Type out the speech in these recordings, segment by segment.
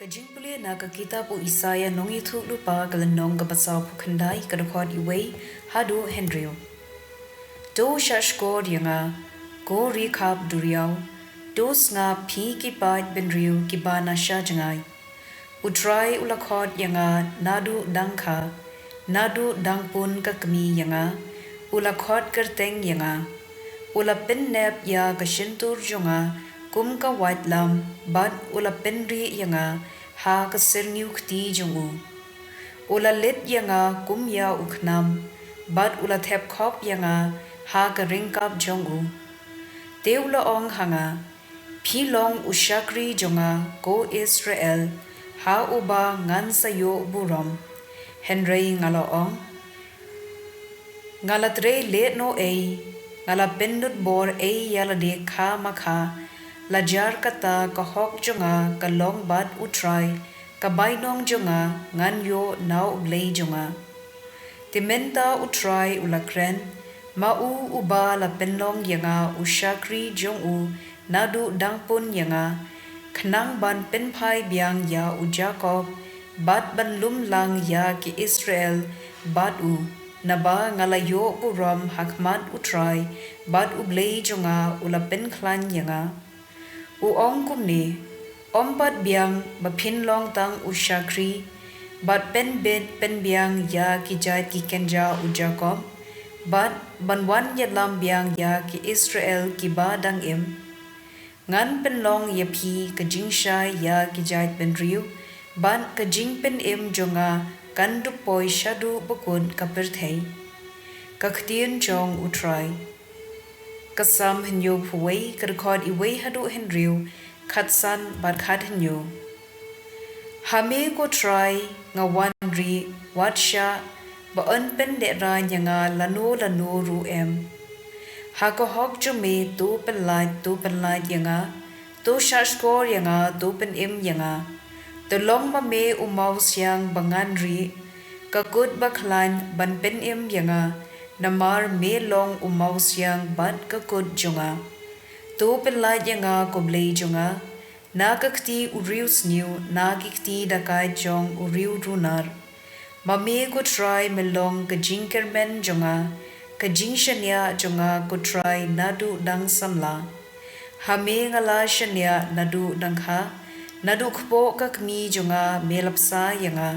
Jingpule na kitab u Isaya nong ithuk lupa kalanong kabasaw pukandai kadakot iway hadu Henryo. Do shashkor yanga go rekap duriyaw do nga pi kipat benriyo kibana shajangai. Utray ulakot yanga nadu dangka nadu dangpun kakmi yanga ulakot kerteng yanga ulapin nep ya kashintur jonga kum ka white lam bad ulapinri yanga ha kasirniu kti jongu ula lit yanga kum ya uknam bad ula thep khop yanga ha ka ringkap jongu teula ong hanga philong ushakri jonga ko Israel ha uba ngan sayo burom Henry ngalo ong ngalatre le no ei ngala pendut bor ei yala de kha makha lajar kata kahok jonga kalong bad utray kabainong jonga ngan yo nau Blei jonga timenta utray ulakren mau uba la penlong yanga ushakri jongu nadu dangpun yanga khnang ban penphai biang ya u Jacob bad ban lum lang ya ki Israel bad u naba ngalayo buram hakmat utray bad u Blei jonga ula pen klan yanga u ong kumni ompat biang bapin long tang u shakri bad pen bed pen biang ya ki jait ki kenja u Jacob bad banwan yadlam biang ya ki Israel ki ba dang im ngan pen long ye phi ka jingsha ya ki jait pen riu ban ka jing pen im jonga kan du poi shadu bukun kapir thei ka ktien chong utrai kasam hinyo phuwei ka record iwei hadu henriu khatsan bat khat hinyo hame ko try nga wan ri watsha ba an pen de ra nyanga lano ru em ha ko hok jume tu pen light yanga tu shashkor yanga tu pen im yanga the long ma me umau siang bangan ri ka good baklan ban pen im yanga namar me long umau siang ban ka good jonga tu pen light yanga ko Blei jonga na ka kti urius new na ki kti dakai jong uriu runar ma me ko try melong ka jinkermen jonga ka jingshanya jonga ko try nadu dang samla ha me ngala shanya nadu dangha nadu khpo ka kmi jonga melapsa yanga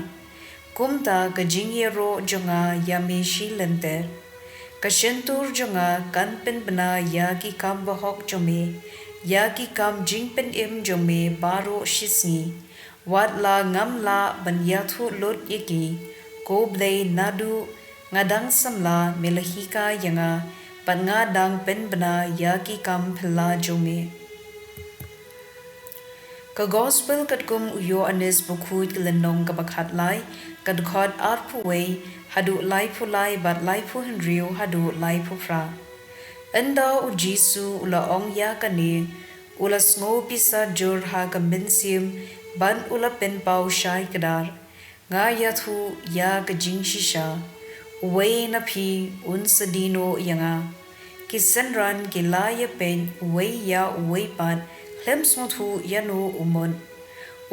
kumta ka jingyero jonga yame shilenter ka shentur jonga kan pen bana ya ki kam bahok jome ya ki kam jingpen im jome baro shisni wat la ngam la ban yathu lot yeki ko Blei nadu ngadang samla melahika yanga pan nga dang pen bana ya ki kam phla jome ka gospel katkum uyo anes bukhut glenong ka bakhat lai kad khot art puwei hadu lai phu lai bat lai phu henrio hadu lai phu fra enda u Jisu ula ong ya kani ula sngo pisa jur ha ka bensim ban ula pen pau shai kadar nga ya thu ya ka jing shisha wei na phi un sadino yanga kisanran ki la ya pen wei ya wei pan Lemsmo thu yanu umon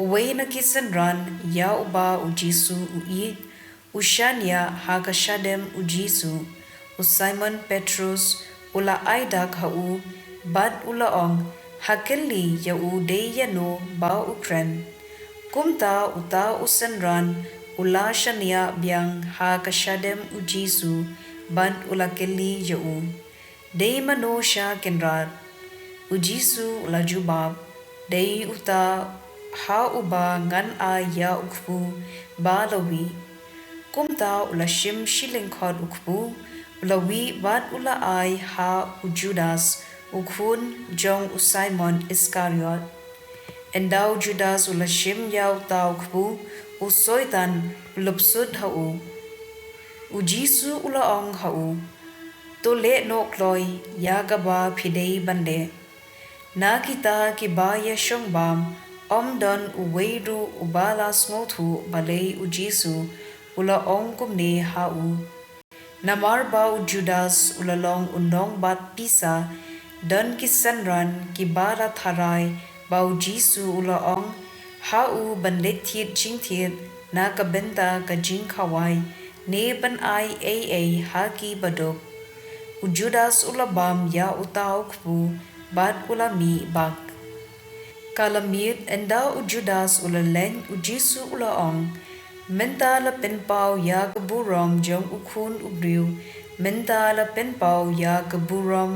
uwei na kisanran ya uba u Jisu u i ushania haka shadem u Jisu u Simon Petrus ula aidak ha u bad ula ong hakeli ya u de yanu ba ukren kumta uta usanran ula shania biang haka shadem u Jisu bad ula keli ya u de mano sha kenrat u Jisu la jubab dei uta ha uba ngan a ya ukpu ba lawi kumta ula shim shilling khod ukpu ulawi bat ula ai ha u Judas ukhun jong u Simon Iscariot endau Judas ula shim ya uta ukpu u soitan lupsud ha u Jisu ula ong ha u to le no kloi ya gaba phidei bande na kita ki ba ya shong bam om don uweiru ubala smothu balei u Jisu ula ong kumne ha u namar ba u Judas ula long unong bat pisa don ki sanran ki bara tharai ba u Jisu ula ong u ban let thiet jing thiet na ka benta ka jing khawai ne ban ai ha ki badok u Judas ulabam ya utau khpu bat ulami bak kalamit enda u Judas ulaleng u Jisu ulaong menta la pen pau ya ka burom jong ukhun ubriu menta la pen pau ya ka burom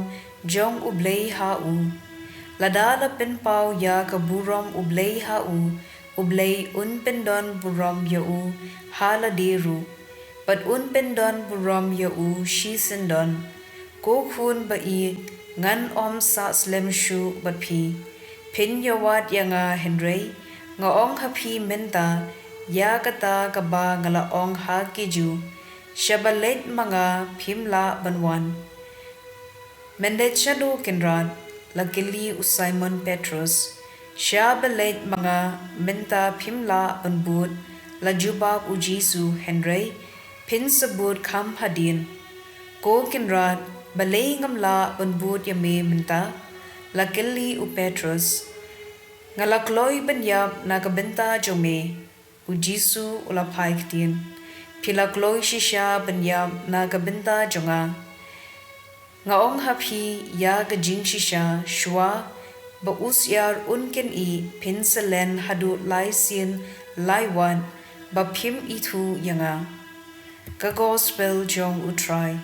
jong ublei ha u lada la pen pau ya ka burom ublei ha u ublei un pendon burom ya u ha la deru pat un pendon burom ya u shi sendon ko khun ba i ngan om sa slem shu bat phi pin yawat yanga henry nga ong ha phi menta ya kata ka ba ngala ong ha ki ju shabalet manga phimla banwan mendet shadu kinrat lakili u Simon Petrus shabalet manga menta phimla banbut la jubab u Jisu henry pin sabut kham hadin ko kinrat balei ngamla banbut yame menta lakili u Petrus ngalakloi banyap nakabenta jome u Jisu ulapai ktien pilakloi shisha banyap nakabenta jonga nga ong hapi ya gajing shisha shwa ba usyar unken i pinselen hadu lai sin lai wan ba phim itu yanga ka gospel jong utrai